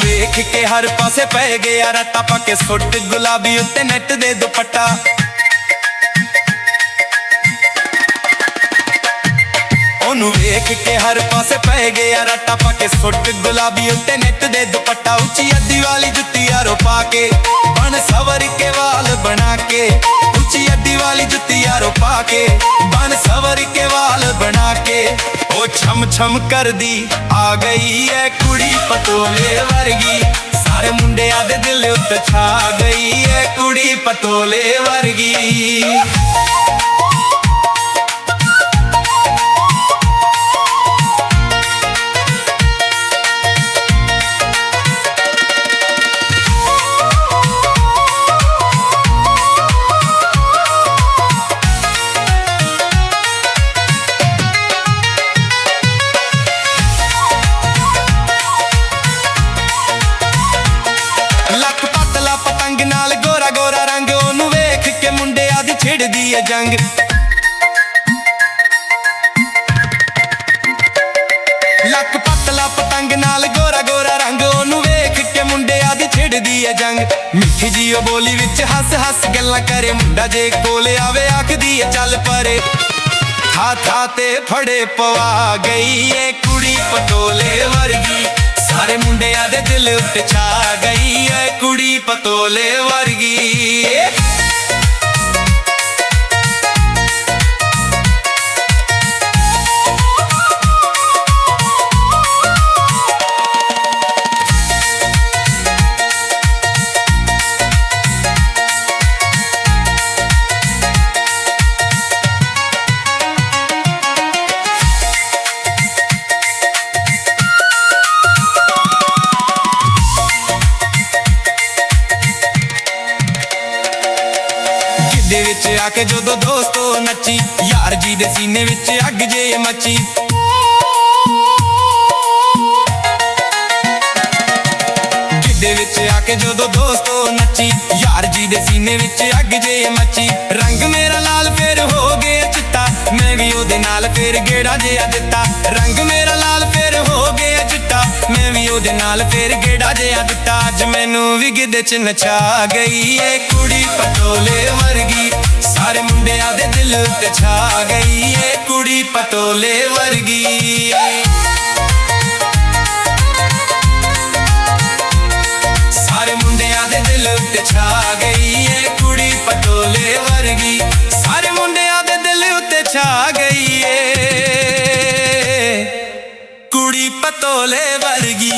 वेख के हर पासे पै गया रट्टा पाके सुट गुलाबी उत्ते नेट दे दुपट्टा। ओनू वेख के हर पासे पै गया रट्टा पाके सुट गुलाबी उत्ते नेट दे दुपट्टा। उची अद्दी वाली जुत्ती यारो पाके बन सवर के वाल बना के, उची अद्दी वाली जुत्ती यारो पाके बन सवर के वाल बना के। ओ छम छम कर दी आ गई है कुड़ी पतोले वर्गी, सारे मुंडिया दे दिल उत्ते छा गई है कुड़ी पतोले वर्गी। लक पतला पतंग नाल गोरा गोरा रंग, ओनू वेख के मुंडिया दी छिड़दी है जंग। लक पतला पतंग नाल गोरा गोरा रंग, ओनू वेख के मुंडिया दी छिड़दी है जंग। मिठी जी ओ बोली विच हस हस गल्लां करे, मुंडा जे कोले आवे आखदी है चल परे। था था ते फड़े पवा गई है कुड़ी पतोले वर्गी, सारे मुंडिया दे दिल उत्ते छा गई है कुड़ी पतोले वर्गी। गिद्दे विच आके जदों दोस्तो नची, यार जी दे सीने विच अग जे मची। गिद्दे विच आके जदों दोस्तो नची, यार जी दे सीने विच अग जे मची। रंग मेरा लाल फिर हो गया चिट्टा, मैं भी ओदे नाल फिर गेड़ा जिहा दित्ता। रंग मेरा लाल फिर हो गया चिट्टा, मैं भी ओदे नाल फिर गेड़ा जिहा दित्ता। अज मैनू भी गिद्दे च नचा गई है कुड़ी पतोले वर्गी, सारे मुंडिया दे दिल उत्ते छा गई है कुड़ी पतोले वर्गी। सारे मुंडिया दे दिल उत्ते छा गई है कुड़ी पतोले वर्गी, सारे मुंडिया दे दिल उत्ते छा गई है कुड़ी पतोले वर्गी।